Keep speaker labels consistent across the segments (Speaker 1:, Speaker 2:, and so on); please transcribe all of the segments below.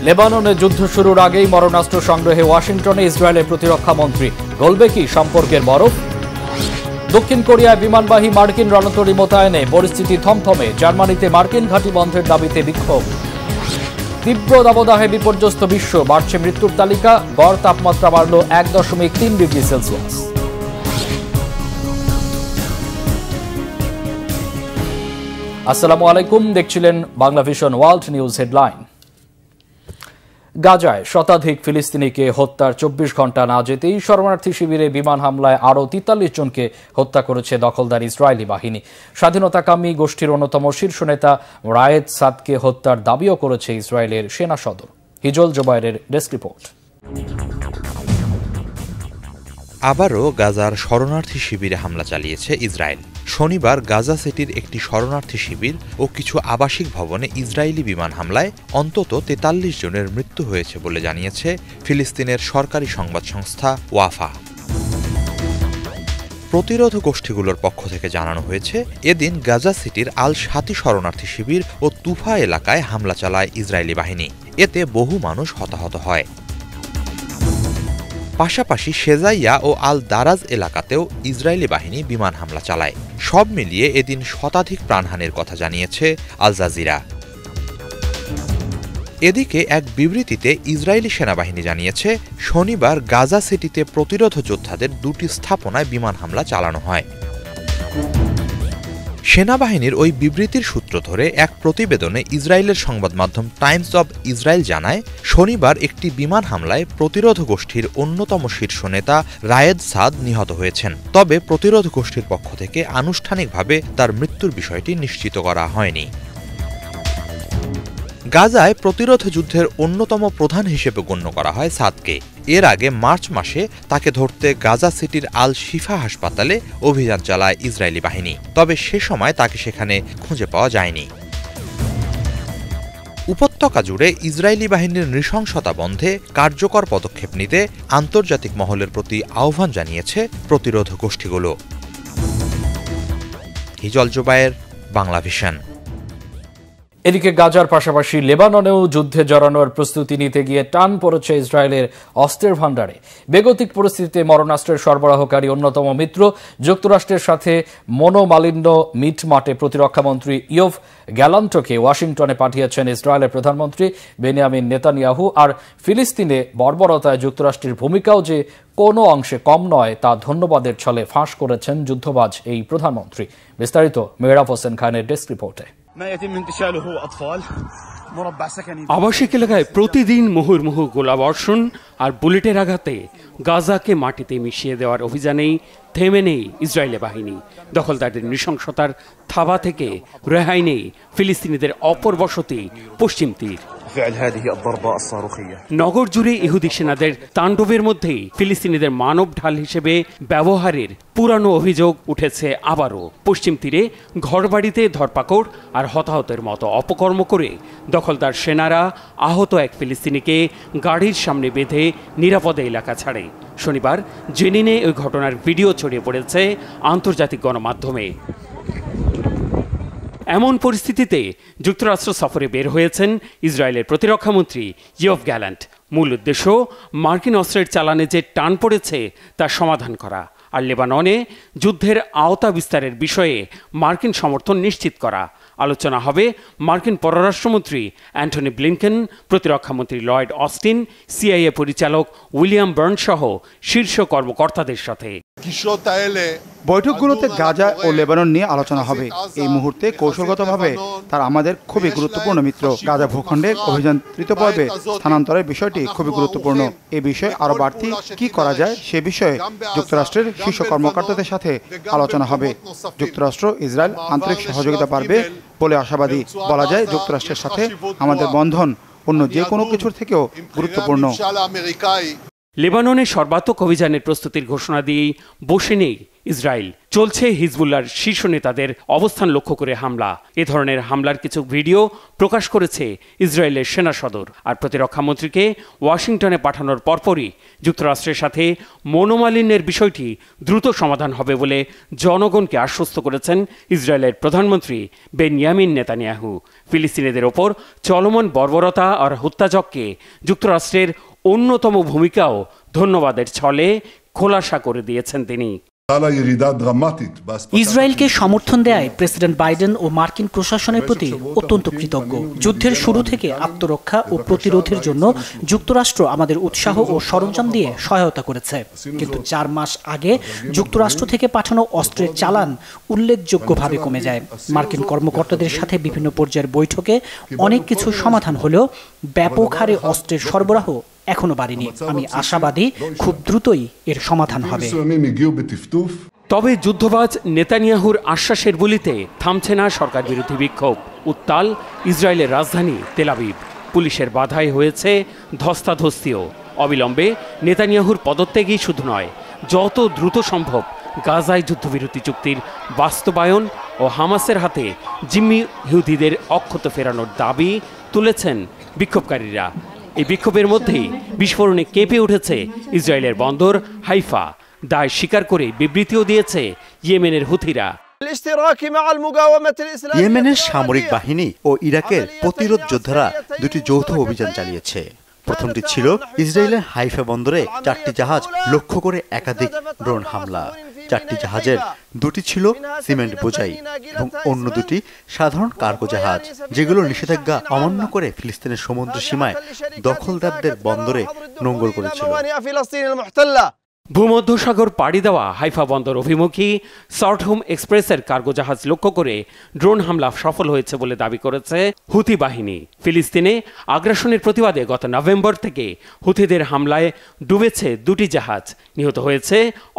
Speaker 1: লেবাননে যুদ্ধ শুরুর আগেই মরণাস্ত্র সংগ্রহে ওয়াশিংটনে ইসরায়েলের প্রতিরক্ষা মন্ত্রী। গলবে কি সম্পর্কের বরফ? দক্ষিণ কোরিয়ায় বিমানবাহী মার্কিন রণতরী মোতায়েনে পরিস্থিতি থমথমে। জার্মানিতে মার্কিন ঘাঁটি বন্ধের দাবিতে বিক্ষোভ। তীব্র দাবদাহে বিপর্যস্ত বিশ্ব, বাড়ছে মৃত্যুর তালিকা। গড় তাপমাত্রা বাড়ল 1.3 ডিগ্রি সেলসিয়াস। আসসালামু আলাইকুম, দেখছিলেন Bangla vision world news headline. গাজায় শতাধিক ফিলিস্তিনিকে হত্যার 24 ঘণ্টা না যেতেই শরণার্থী শিবিরে বিমান হামলায় আরও 43 জনকে হত্যা করেছে দখলদার ইসরায়েলি বাহিনী। স্বাধীনতাকামী গোষ্ঠীর অন্যতম শীর্ষ নেতা রায়েদ সাদকে হত্যার দাবিও করেছে ইসরায়েলের সেনা সদর। হিজল জোবায়েরের ডেস্ক রিপোর্ট।
Speaker 2: আবারও গাজার শরণার্থী শিবিরে হামলা চালিয়েছে ইসরায়েল। শনিবার গাজা সিটির একটি শরণার্থী শিবির ও কিছু আবাসিক ভবনে ইসরায়েলি বিমান হামলায় অন্তত 43 জনের মৃত্যু হয়েছে বলে জানিয়েছে ফিলিস্তিনের সরকারি সংবাদ সংস্থা ওয়াফা। প্রতিরোধ গোষ্ঠীগুলোর পক্ষ থেকে জানানো হয়েছে, এদিন গাজা সিটির আল শাতি শরণার্থী শিবির ও তুফা এলাকায় হামলা চালায় ইসরায়েলি বাহিনী। এতে বহু মানুষ হতাহত হয়। পাশাপাশি শেজাইয়া ও আল দারাজ এলাকাতেও ইসরায়েলি বাহিনী বিমান হামলা চালায়। সব মিলিয়ে এদিন শতাধিক প্রাণহানির কথা জানিয়েছে আল জাজিরা। এদিকে এক বিবৃতিতে ইসরায়েলি সেনাবাহিনী জানিয়েছে, শনিবার গাজা সিটিতে প্রতিরোধ যোদ্ধাদের 2টি স্থাপনায় বিমান হামলা চালানো হয়। সেনাবাহিনীর ওই বিবৃতির সূত্র ধরে এক প্রতিবেদনে ইসরায়েলের সংবাদ মাধ্যম টাইমস অব ইসরায়েল জানায়, শনিবার একটি বিমান হামলায় প্রতিরোধ গোষ্ঠীর অন্যতম শীর্ষ নেতা রায়েদ সাদ নিহত হয়েছেন। তবে প্রতিরোধ গোষ্ঠীর পক্ষ থেকে আনুষ্ঠানিকভাবে তার মৃত্যুর বিষয়টি নিশ্চিত করা হয়নি। গাজায় প্রতিরোধ যুদ্ধের অন্যতম প্রধান হিসেবে গণ্য করা হয় সাদকে। এর আগে মার্চ মাসে তাকে ধরতে গাজা সিটির আল শিফা হাসপাতালে অভিযান চালায় ইসরায়েলি বাহিনী। তবে সে সময় তাকে সেখানে খুঁজে পাওয়া যায়নি। উপত্যকা জুড়ে ইসরায়েলি বাহিনীর নৃশংসতা বন্ধে কার্যকর পদক্ষেপ নিতে আন্তর্জাতিক মহলের প্রতি আহ্বান জানিয়েছে প্রতিরোধ গোষ্ঠীগুলো। হিজল জোবায়ের, বাংলা ভিশন।
Speaker 1: এদিকে গাজার পাশাপাশি লেবাননেও যুদ্ধে জড়ানোর প্রস্তুতি নিতে গিয়ে টান পড়েছে ইসরায়েলের অস্ত্রের ভাণ্ডারে। বেগতিক পরিস্থিতিতে মরণাস্ত্রের সরবরাহকারী অন্যতম মিত্র যুক্তরাষ্ট্রের সাথে মনোমালিন্য মিটমাটে প্রতিরক্ষামন্ত্রী ইয়োভ গ্যালান্টকে ওয়াশিংটনে পাঠিয়েছেন ইসরায়েলের প্রধানমন্ত্রী বেনিয়ামিন নেতানিয়াহু। আর ফিলিস্তিনে বর্বরতায় যুক্তরাষ্ট্রের ভূমিকাও যে কোনো অংশে কম নয় তা ধন্যবাদের ছলে ফাঁস করেছেন যুদ্ধবাজ এই প্রধানমন্ত্রী। বিস্তারিত মেহরাব হোসেন খানের ডেস্ক রিপোর্টে।
Speaker 3: আবাসিক এলাকায় প্রতিদিন মুহুর্মুহু গোলাবর্ষণ আর বুলেটের আঘাতে গাজাকে মাটিতে মিশিয়ে দেওয়ার অভিযানেই থেমে নেই ইসরায়েলি বাহিনী। দখলদারদের নৃশংসতার থাবা থেকে রেহাই নেই ফিলিস্তিনিদের অপরবসতি পশ্চিম তীর। নগর জুড়ে ইহুদি সেনাদের তাণ্ডবের মধ্যেই ফিলিস্তিনিদের মানব ঢাল হিসেবে ব্যবহারের পুরানো অভিযোগ উঠেছে আবারও। পশ্চিম তীরে ঘরবাড়িতে ধরপাকড় আর হতাহতের মতো অপকর্ম করে দখলদার সেনারা আহত এক ফিলিস্তিনিকে গাড়ির সামনে বেঁধে নিরাপদে এলাকা ছাড়ে। শনিবার জেনিনে ওই ঘটনার ভিডিও ছড়িয়ে পড়েছে আন্তর্জাতিক গণমাধ্যমে। এমন পরিস্থিতিতে যুক্তরাষ্ট্র সফরে বের হয়েছেন ইসরায়েলের প্রতিরক্ষামন্ত্রী ইয়োভ গ্যালান্ট। মূল উদ্দেশ্য মার্কিন অস্ত্রের চালানে যে টান পড়েছে তা সমাধান করা আর লেবাননে যুদ্ধের আওতা বিস্তারের বিষয়ে মার্কিন সমর্থন নিশ্চিত করা। আলোচনা হবে মার্কিন পররাষ্ট্রমন্ত্রী অ্যান্টনি ব্লিনকেন, প্রতিরক্ষামন্ত্রী লয়েড অস্টিন, সিআইএ পরিচালক উইলিয়াম বার্ন সহ শীর্ষ কর্মকর্তাদের সাথে।
Speaker 4: বৈঠকগুলোতে গাজা ও লেবানন নিয়ে আলোচনা হবে। এই মুহূর্তে কৌশলগতভাবে তারা আমাদের খুবই গুরুত্বপূর্ণ মিত্র। গাজা ভূখণ্ডে অভিযান তৃতীয় পর্বে স্থানান্তরের বিষয়টি খুবই গুরুত্বপূর্ণ। এ বিষয়ে আরও বাড়তি কি করা যায় সে বিষয়ে যুক্তরাষ্ট্রের শীর্ষ কর্মকর্তাদের সাথে আলোচনা হবে। যুক্তরাষ্ট্র ইসরায়েল আন্তরিক সহযোগিতা পারবে বলে আশাবাদী। বলা যায় যুক্তরাষ্ট্রের সাথে আমাদের বন্ধন অন্য যে কোনো কিছুর থেকেও গুরুত্বপূর্ণ।
Speaker 3: লেবাননে সর্বাত্মক অভিযানের প্রস্তুতির ঘোষণা দিয়েই বসে নেই ইসরায়েল। চলছে হিজবুল্লাহর শীর্ষ নেতাদের অবস্থান লক্ষ্য করে হামলা। এ ধরনের হামলার কিছু ভিডিও প্রকাশ করেছে ইসরায়েলের সেনা সদর। আর প্রতিরক্ষামন্ত্রীকে ওয়াশিংটনে পাঠানোর পরপরই যুক্তরাষ্ট্রের সাথে মনোমালিন্যের বিষয়টি দ্রুত সমাধান হবে বলে জনগণকে আশ্বস্ত করেছেন ইসরায়েলের প্রধানমন্ত্রী বেনিয়ামিন নেতানিয়াহু। ফিলিস্তিনিদের ওপর চলমান বর্বরতা আর হত্যাযজ্ঞে যুক্তরাষ্ট্রের অন্যতম ভূমিকাও ধন্যবাদের ছলে খোলাসা করে দিয়েছেন তিনি।
Speaker 5: ইসরায়েলকে সমর্থন দেয় প্রেসিডেন্ট বাইডেন ও মার্কিন প্রশাসনের প্রতি অত্যন্ত কৃতজ্ঞ। যুদ্ধের শুরু থেকে আত্মরক্ষা ও প্রতিরোধের জন্য যুক্তরাষ্ট্র আমাদের উৎসাহ ও সরঞ্জাম দিয়ে সহায়তা করেছে, কিন্তু 4 মাস আগে যুক্তরাষ্ট্র থেকে পাঠানো অস্ত্রের চালান উল্লেখযোগ্যভাবে কমে যায়। মার্কিন কর্মকর্তাদের সাথে বিভিন্ন পর্যায়ের বৈঠকে অনেক কিছু সমাধান হলেও ব্যাপক হারে অস্ত্রের সরবরাহ এখনো বাড়েনি। আমি আশাবাদী খুব দ্রুতই এর সমাধান হবে।
Speaker 3: তবে যুদ্ধবাজ নেতানিয়াহুর আশ্বাসের বলিতে থামছে না সরকার বিরোধী বিক্ষোভ। উত্তাল ইসরায়েলের রাজধানী তেল আবিব। পুলিশের বাধায় হয়েছে ধস্তাধস্তিও। অবিলম্বে নেতানিয়াহুর পদত্যাগই শুধু নয়, যত দ্রুত সম্ভব গাজায় যুদ্ধবিরতি চুক্তির বাস্তবায়ন ও হামাসের হাতে জিম্মি ইহুদিদের অক্ষত ফেরানোর দাবি তুলেছেন বিক্ষোভকারীরা। এই বিক্ষোভের মধ্যেই বিস্ফোরণে কেঁপে উঠেছে ইসরায়েলের বন্দর হাইফা। দায় স্বীকার করে বিবৃতিও দিয়েছে ইয়েমেনের হুথিরা।
Speaker 6: ইয়েমেনের সামরিক বাহিনী ও ইরাকের প্রতিরোধ যোদ্ধারা 2টি যৌথ অভিযান চালিয়েছে। প্রথমটি ছিল ইসরায়েলের হাইফা বন্দরে 4টি জাহাজ লক্ষ্য করে একাধিক ড্রোন হামলা। 4টি জাহাজের 2টি ছিল সিমেন্ট বোঝাই এবং অন্য 2টি সাধারণ কার্গো জাহাজ, যেগুলো নিষেধাজ্ঞা অমান্য করে ফিলিস্তিনের সমুদ্র সীমায় দখলদারদের বন্দরে নোঙ্গর করেছিল।
Speaker 3: ভূমধ্যসাগর পাড়ি দেওয়া হাইফা বন্দর অভিমুখী শর্টহোম এক্সপ্রেসের কার্গো জাহাজ লক্ষ্য করে ড্রোন হামলা সফল হয়েছে বলে দাবি করেছে হুথি বাহিনী। ফিলিস্তিনে আগ্রাসনের প্রতিবাদে গত নভেম্বর থেকে হুথিদের হামলায় ডুবেছে 2টি জাহাজ। নিহত হয়েছে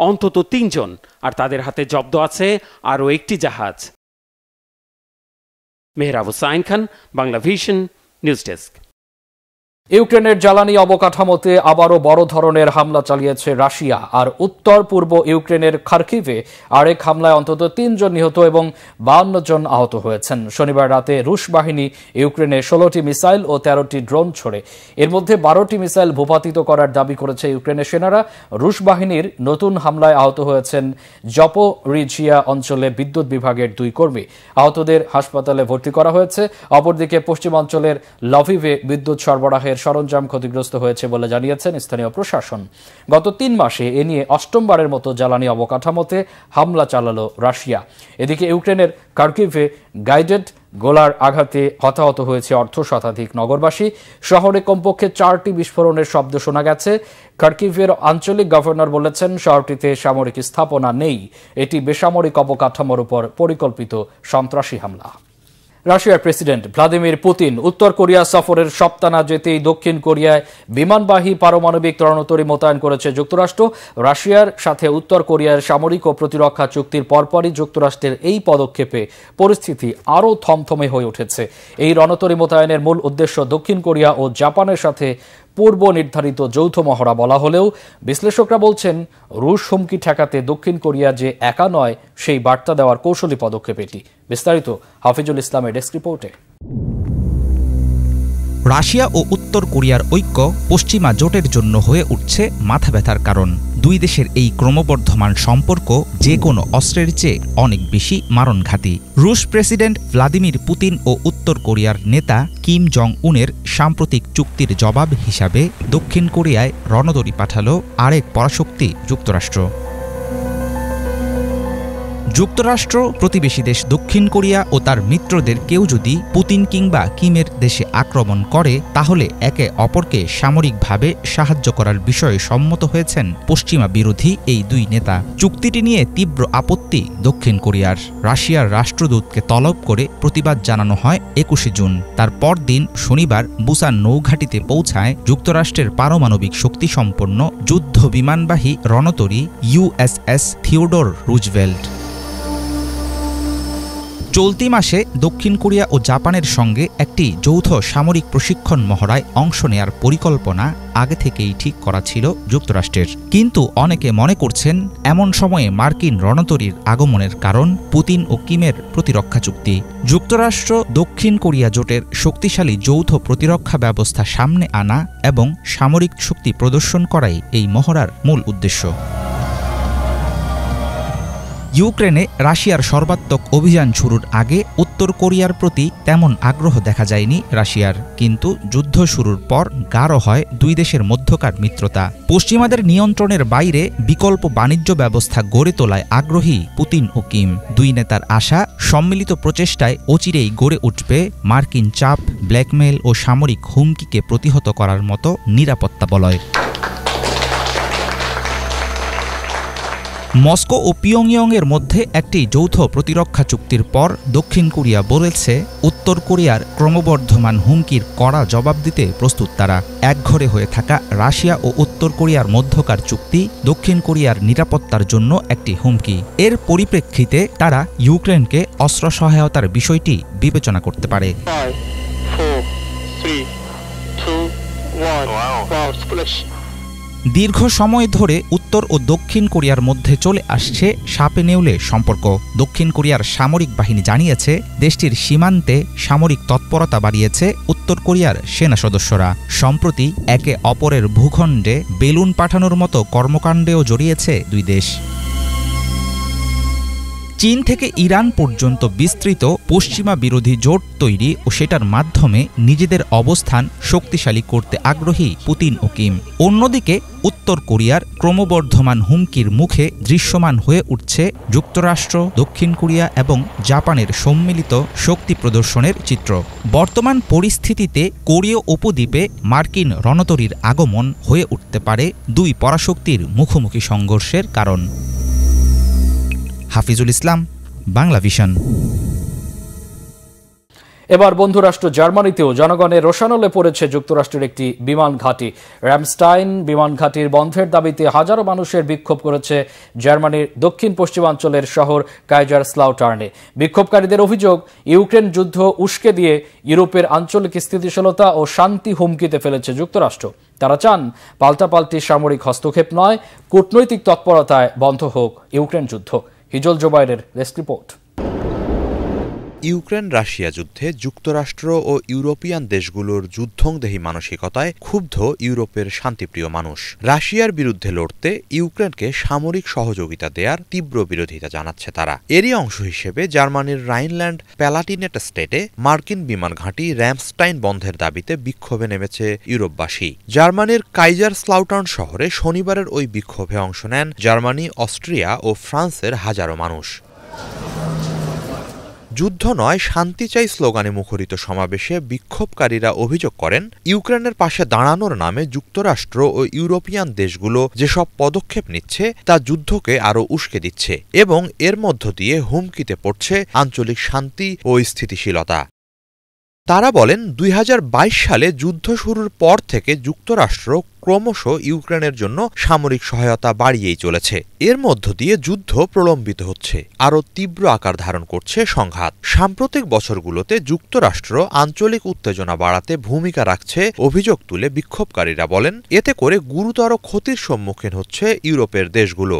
Speaker 3: অন্তত 3 জন, আর তাদের হাতে জব্দ আছে আরও 1টি জাহাজ। Mehrab Hussain Khan, Bangla vision, news desk.
Speaker 1: ইউক্রেনের জ্বালানি অবকাঠামোতে আবারও বড় ধরনের হামলা চালিয়েছে রাশিয়া। আর উত্তর পূর্ব ইউক্রেনের খার্কিভে আরেক হামলায় অন্তত 3 জন নিহত এবং 52 জন আহত হয়েছেন। শনিবার রাতে রুশ বাহিনী ইউক্রেনে 16টি মিসাইল ও 13টি ড্রোন ছোড়ে। এর মধ্যে 12টি মিসাইল ভূপাতিত করার দাবি করেছে ইউক্রেনের সেনারা। রুশ বাহিনীর নতুন হামলায় আহত হয়েছেন জপোরিজিয়া অঞ্চলে বিদ্যুৎ বিভাগের 2 কর্মী। আহতদের হাসপাতালে ভর্তি করা হয়েছে। অপরদিকে পশ্চিমাঞ্চলের লভিভে বিদ্যুৎ সরবরাহের সরঞ্জাম ক্ষতিগ্রস্ত হয়েছে বলে জানিয়েছেন স্থানীয় প্রশাসন। গত 3 মাসে এ নিয়ে 8মবারের মতো জ্বালানি অবকাঠামোতে হামলা চালালো রাশিয়া। এদিকে ইউক্রেনের খার্কিভে গাইডেড গোলার আঘাতে হতাহত হয়েছে অর্ধশতাধিক নগরবাসী। শহরে কমপক্ষে 4টি বিস্ফোরণের শব্দ শোনা গেছে। খার্কিভের আঞ্চলিক গভর্নর বলেছেন শহরটিতে সামরিক স্থাপনা নেই, এটি বেসামরিক অবকাঠামোর উপর পরিকল্পিত সন্ত্রাসী হামলা। রাশিয়ার প্রেসিডেন্ট ভ্লাদিমির পুতিন উত্তর কোরিয়া সফরের সপ্তাহ না যেতেই দক্ষিণ কোরিয়ায় বিমানবাহী পারমাণবিক রণতরী মোতায়েন করেছে যুক্তরাষ্ট্র। রাশিয়ার সাথে উত্তর কোরিয়ার সামরিক ও প্রতিরক্ষা চুক্তির পরপরই যুক্তরাষ্ট্রের এই পদক্ষেপে পরিস্থিতি আরও থমথমে হয়ে উঠেছে। এই রণতরী মোতায়েনের মূল উদ্দেশ্য দক্ষিণ কোরিয়া ও জাপানের সাথে পূর্ব নির্ধারিত যৌথ মহড়া বলা হলেও বিশ্লেষকরা বলছেন রুশ হুমকি ঠেকাতে দক্ষিণ কোরিয়া যে একা নয় সেই বার্তা দেওয়ার কৌশলী পদক্ষেপ এটি। বিস্তারিত হাফিজুল ইসলামের ডেস্ক রিপোর্টে।
Speaker 7: রাশিয়া ও উত্তর কোরিয়ার ঐক্য পশ্চিমা জোটের জন্য হয়ে উঠছে মাথা ব্যথার কারণ। দুই দেশের এই ক্রমবর্ধমান সম্পর্ক যে কোনো অস্ত্রের চেয়ে অনেক বেশি মারণঘাতী। রুশ প্রেসিডেন্ট ভ্লাদিমির পুতিন ও উত্তর কোরিয়ার নেতা কিম জং উনের সাম্প্রতিক চুক্তির জবাব হিসাবে দক্ষিণ কোরিয়ায় রণতরী পাঠাল আরেক পরাশক্তি যুক্তরাষ্ট্র। যুক্তরাষ্ট্র প্রতিবেশী দেশ দক্ষিণ কোরিয়া ও তার মিত্রদের কেউ যদি পুতিন কিংবা কিমের দেশে আক্রমণ করে তাহলে একে অপরকে সামরিকভাবে সাহায্য করার বিষয়ে সম্মত হয়েছেন পশ্চিমা বিরোধী এই দুই নেতা। চুক্তিটি নিয়ে তীব্র আপত্তি দক্ষিণ কোরিয়ার। রাশিয়ার রাষ্ট্রদূতকে তলব করে প্রতিবাদ জানানো হয় 21 জুন। তার পরদিন শনিবার বুসান নৌঘাটিতে পৌঁছায় যুক্তরাষ্ট্রের পারমাণবিক শক্তিসম্পন্ন যুদ্ধ বিমানবাহী রণতরী USS থিওডোর রুজভেল্ট। চলতি মাসে দক্ষিণ কোরিয়া ও জাপানের সঙ্গে একটি যৌথ সামরিক প্রশিক্ষণ মহড়ায় অংশ নেয়ার পরিকল্পনা আগে থেকেই ঠিক করা ছিল যুক্তরাষ্ট্রের। কিন্তু অনেকে মনে করছেন এমন সময়ে মার্কিন রণতরীর আগমনের কারণ পুতিন ও কিমের প্রতিরক্ষা চুক্তি। যুক্তরাষ্ট্র দক্ষিণ কোরিয়া জোটের শক্তিশালী যৌথ প্রতিরক্ষা ব্যবস্থা সামনে আনা এবং সামরিক শক্তি প্রদর্শন করাই এই মহড়ার মূল উদ্দেশ্য। ইউক্রেনে রাশিয়ার সর্বাত্মক অভিযান শুরুর আগে উত্তর কোরিয়ার প্রতি তেমন আগ্রহ দেখা যায়নি রাশিয়ার, কিন্তু যুদ্ধ শুরুর পর গাঢ় হয় দুই দেশের মধ্যকার মিত্রতা। পশ্চিমাদের নিয়ন্ত্রণের বাইরে বিকল্প বাণিজ্য ব্যবস্থা গড়ে তোলায় আগ্রহী পুতিন ও কিম। দুই নেতার আশা সম্মিলিত প্রচেষ্টায় অচিরেই গড়ে উঠবে মার্কিন চাপ, ব্ল্যাকমেইল ও সামরিক হুমকিকে প্রতিহত করার মতো নিরাপত্তা বলয়। মস্কো ও পিয়ংইয়ংয়ের মধ্যে একটি যৌথ প্রতিরক্ষা চুক্তির পর দক্ষিণ কোরিয়া বলেছে উত্তর কোরিয়ার ক্রমবর্ধমান হুমকির কড়া জবাব দিতে প্রস্তুত তারা। একঘরে হয়ে থাকা রাশিয়া ও উত্তর কোরিয়ার মধ্যকার চুক্তি দক্ষিণ কোরিয়ার নিরাপত্তার জন্য একটি হুমকি। এর পরিপ্রেক্ষিতে তারা ইউক্রেনকে অস্ত্র সহায়তার বিষয়টি বিবেচনা করতে পারে।
Speaker 8: 5, 4, 3, 2, 1.
Speaker 7: দীর্ঘ সময় ধরে উত্তর ও দক্ষিণ কোরিয়ার মধ্যে চলে আসছে সাপে নেউলে সম্পর্ক। দক্ষিণ কোরিয়ার সামরিক বাহিনী জানিয়েছে দেশটির সীমান্তে সামরিক তৎপরতা বাড়িয়েছে উত্তর কোরিয়ার সেনা সদস্যরা। সম্প্রতি একে অপরের ভূখণ্ডে বেলুন পাঠানোর মতো কর্মকাণ্ডেও জড়িয়েছে দুই দেশ। চীন থেকে ইরান পর্যন্ত বিস্তৃত পশ্চিমা বিরোধী জোট তৈরি ও সেটার মাধ্যমে নিজেদের অবস্থান শক্তিশালী করতে আগ্রহী পুতিন ও কিম। অন্যদিকে উত্তর কোরিয়ার ক্রমবর্ধমান হুমকির মুখে দৃশ্যমান হয়ে উঠছে যুক্তরাষ্ট্র, দক্ষিণ কোরিয়া এবং জাপানের সম্মিলিত শক্তি প্রদর্শনের চিত্র। বর্তমান পরিস্থিতিতে কোরীয় উপদ্বীপে মার্কিন রণতরীর আগমন হয়ে উঠতে পারে দুই পরাশক্তির মুখোমুখি সংঘর্ষের কারণ। হাফিজুল ইসলাম, বাংলা ভিশন।
Speaker 1: এবার বন্ধুরাষ্ট্র জার্মানিতেও জনগণের রোষানলে পড়েছে যুক্তরাষ্ট্রের একটি বিমান ঘাঁটি। র্যামস্টাইন বিমান ঘাঁটির বন্ধের দাবিতে হাজারো মানুষের বিক্ষোভ করেছে জার্মানির দক্ষিণ পশ্চিমাঞ্চলের শহর কাইজারস্লাউটার্নে। বিক্ষোভকারীদের অভিযোগ, ইউক্রেন যুদ্ধ উস্কে দিয়ে ইউরোপের আঞ্চলিক স্থিতিশীলতা ও শান্তি হুমকিতে ফেলেছে যুক্তরাষ্ট্র। তারা চান পাল্টাপাল্টি সামরিক হস্তক্ষেপ নয়, কূটনৈতিক তৎপরতায় বন্ধ হোক ইউক্রেন যুদ্ধ। হিজল জোবাইরের ডেস্ক রিপোর্ট।
Speaker 2: ইউক্রেন রাশিয়া যুদ্ধে যুক্তরাষ্ট্র ও ইউরোপিয়ান দেশগুলোর যুদ্ধংদেহী মানসিকতায় ক্ষুব্ধ ইউরোপের শান্তিপ্রিয় মানুষ। রাশিয়ার বিরুদ্ধে লড়তে ইউক্রেনকে সামরিক সহযোগিতা দেওয়ার তীব্র বিরোধিতা জানাচ্ছে তারা। এরই অংশ হিসেবে জার্মানির রাইনল্যান্ড প্যালাটিনেট স্টেটে মার্কিন বিমান ঘাঁটি র্যামস্টাইন বন্ধের দাবিতে বিক্ষোভে নেমেছে ইউরোপবাসী। জার্মানির কাইজারস্লাউটার্ন শহরে শনিবারের ওই বিক্ষোভে অংশ নেন জার্মানি, অস্ট্রিয়া ও ফ্রান্সের হাজারো মানুষ। যুদ্ধ নয়, শান্তি চাই স্লোগানে মুখরিত সমাবেশে বিক্ষোভকারীরা অভিযোগ করেন, ইউক্রেনের পাশে দাঁড়ানোর নামে যুক্তরাষ্ট্র ও ইউরোপিয়ান দেশগুলো যেসব পদক্ষেপ নিচ্ছে তা যুদ্ধকে আরও উস্কে দিচ্ছে এবং এর মধ্য দিয়ে হুমকিতে পড়ছে আঞ্চলিক শান্তি ও স্থিতিশীলতা। তারা বলেন, 2022 সালে যুদ্ধ শুরুর পর থেকে যুক্তরাষ্ট্র ক্রমশ ইউক্রেনের জন্য সামরিক সহায়তা বাড়িয়েই চলেছে। এর মধ্য দিয়ে যুদ্ধ প্রলম্বিত হচ্ছে, আরও তীব্র আকার ধারণ করছে সংঘাত। সাম্প্রতিক বছরগুলোতে যুক্তরাষ্ট্র আঞ্চলিক উত্তেজনা বাড়াতে ভূমিকা রাখছে অভিযোগ তুলে বিক্ষোভকারীরা বলেন, এতে করে গুরুতর ক্ষতির সম্মুখীন হচ্ছে ইউরোপের দেশগুলো।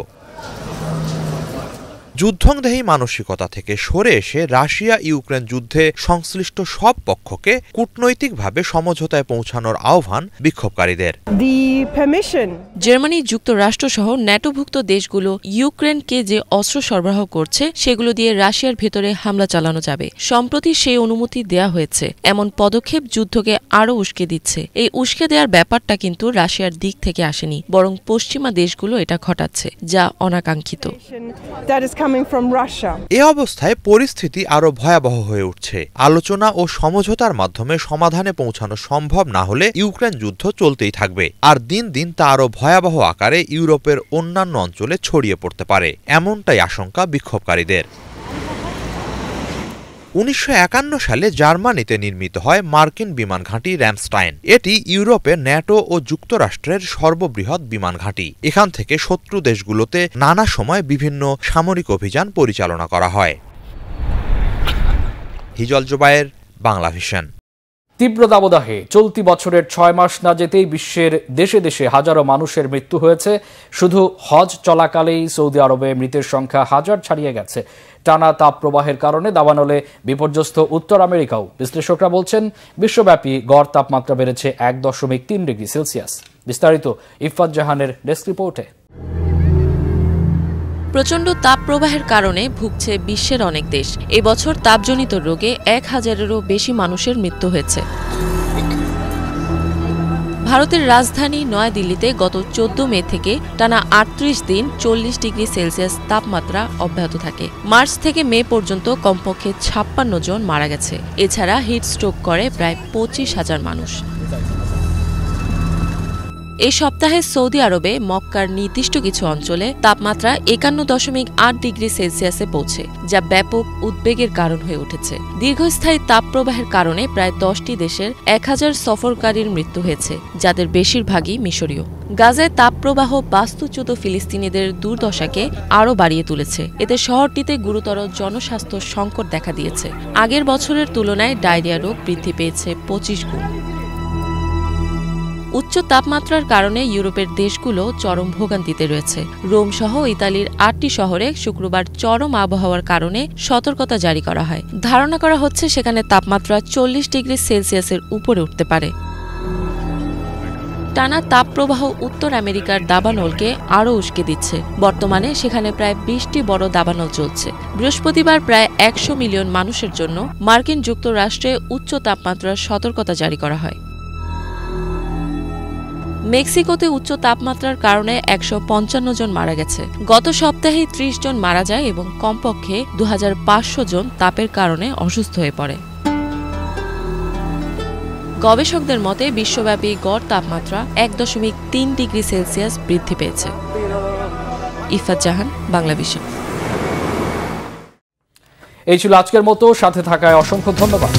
Speaker 2: যুদ্ধংদেহী মানসিকতা থেকে সরে এসে রাশিয়া ইউক্রেন যুদ্ধে সংশ্লিষ্ট সব পক্ষকে কূটনৈতিকভাবে সমঝোতায় পৌঁছানোর আহ্বান বিক্ষোভকারীদের।
Speaker 9: জার্মানি, যুক্তরাষ্ট্র সহ ন্যাটোভুক্ত দেশগুলো ইউক্রেনকে যে অস্ত্র সরবরাহ করছে সেগুলো দিয়ে রাশিয়ার ভেতরে হামলা চালানো যাবে। সম্প্রতি সেই অনুমতি দেয়া হয়েছে। এমন পদক্ষেপ যুদ্ধকে আরও উস্কে দিচ্ছে। এই উস্কে দেওয়ার ব্যাপারটা কিন্তু রাশিয়ার দিক থেকে আসেনি, বরং পশ্চিমা দেশগুলো এটা ঘটাচ্ছে, যা অনাকাঙ্ক্ষিত।
Speaker 2: এ অবস্থায় পরিস্থিতি আরো ভয়াবহ হয়ে উঠছে। আলোচনা ও সমঝোতার মাধ্যমে সমাধানে পৌঁছানো সম্ভব না হলে ইউক্রেন যুদ্ধ চলতেই থাকবে, আর দিন দিন তা আরো ভয়াবহ আকারে ইউরোপের অন্যান্য অঞ্চলে ছড়িয়ে পড়তে পারে, এমনটাই আশঙ্কা বিক্ষোভকারীদের। 1951 সালে জার্মানিতে নির্মিত হয় মার্কিন বিমান ঘাঁটি র্যামস্টাইন। এটি ইউরোপে ন্যাটো ও যুক্তরাষ্ট্রের সর্ববৃহৎ বিমান ঘাঁটি। এখান থেকে শত্রু দেশগুলোতে নানা সময় বিভিন্ন সামরিক অভিযান পরিচালনা করা হয়। হিজল জুবায়ের, বাংলা ভিশন।
Speaker 1: তীব্র দাবদাহে চলতি বছরের ৬ মাস না যেতেই বিশ্বের দেশে দেশে হাজারো মানুষের মৃত্যু হয়েছে। শুধু হজ চলাকালেই সৌদি আরবে মৃতের সংখ্যা হাজার ছাড়িয়ে গেছে। টানা তাপ প্রবাহের কারণে দাবানলে বিপর্যস্ত উত্তর আমেরিকাও। বিশ্লেষকরা বলছেন বিশ্বব্যাপী গড় তাপমাত্রা বেড়েছে ১.৩ ডিগ্রি সেলসিয়াস। বিস্তারিত ইফাত জাহানের ডেস্ক রিপোর্টে।
Speaker 9: প্রচণ্ড তাপ প্রবাহের কারণে ভুগছে বিশ্বের অনেক দেশ। এবছর তাপজনিত রোগে ১,০০০-এরও বেশি মানুষের মৃত্যু হয়েছে। ভারতের রাজধানী নয়াদিল্লিতে গত ১৪ মে থেকে টানা ৩৮ দিন ৪০ ডিগ্রি সেলসিয়াস তাপমাত্রা অব্যাহত থাকে। মার্চ থেকে মে পর্যন্ত কমপক্ষে ৫৬ জন মারা গেছে। এছাড়া হিট স্ট্রোক করে প্রায় ২৫,০০০ মানুষ। এই সপ্তাহে সৌদি আরবে মক্কার নির্দিষ্ট কিছু অঞ্চলে তাপমাত্রা ৫১.৮ ডিগ্রি সেলসিয়াসে পৌঁছে, যা ব্যাপক উদ্বেগের কারণ হয়ে উঠেছে। দীর্ঘস্থায়ী তাপপ্রবাহের কারণে প্রায় ১০টি দেশের ১,০০০ সফরকারীর মৃত্যু হয়েছে, যাদের বেশিরভাগই মিশরীয়। গাজায় তাপপ্রবাহ বাস্তুচ্যুত ফিলিস্তিনিদের দুর্দশাকে আরও বাড়িয়ে তুলেছে। এতে শহরটিতে গুরুতর জনস্বাস্থ্য সংকট দেখা দিয়েছে। আগের বছরের তুলনায় ডায়রিয়া রোগ বৃদ্ধি পেয়েছে ২৫ গুণ। উচ্চ তাপমাত্রার কারণে ইউরোপের দেশগুলো চরম ভোগান্তিতে রয়েছে। রোম সহ ইতালির ৮টি শহরে শুক্রবার চরম আবহাওয়ার কারণে সতর্কতা জারি করা হয়। ধারণা করা হচ্ছে সেখানে তাপমাত্রা ৪০ ডিগ্রি সেলসিয়াসের উপরে উঠতে পারে। টানা তাপপ্রবাহ উত্তর আমেরিকার দাবানলকে আরও উস্কে দিচ্ছে। বর্তমানে সেখানে প্রায় ২০টি বড় দাবানল চলছে। বৃহস্পতিবার প্রায় ১০০ মিলিয়ন মানুষের জন্য মার্কিন যুক্তরাষ্ট্রে উচ্চ তাপমাত্রার সতর্কতা জারি করা হয়। মেক্সিকোতে উচ্চ তাপমাত্রার কারণে ১৫৫ জন মারা গেছে। গত সপ্তাহে ৩০ জন মারা যায় এবং কমপক্ষে ২৫০০ জন তাপের কারণে অসুস্থ হয়ে পড়ে। গবেষকদের মতে বিশ্বব্যাপী গড় তাপমাত্রা ১.৩ ডিগ্রি সেলসিয়াস বৃদ্ধি পেয়েছে। ইফাত জাহান, বাংলা ভিশন।
Speaker 1: এই ছিল আজকের মতো। সাথে থাকায় অসংখ্য ধন্যবাদ।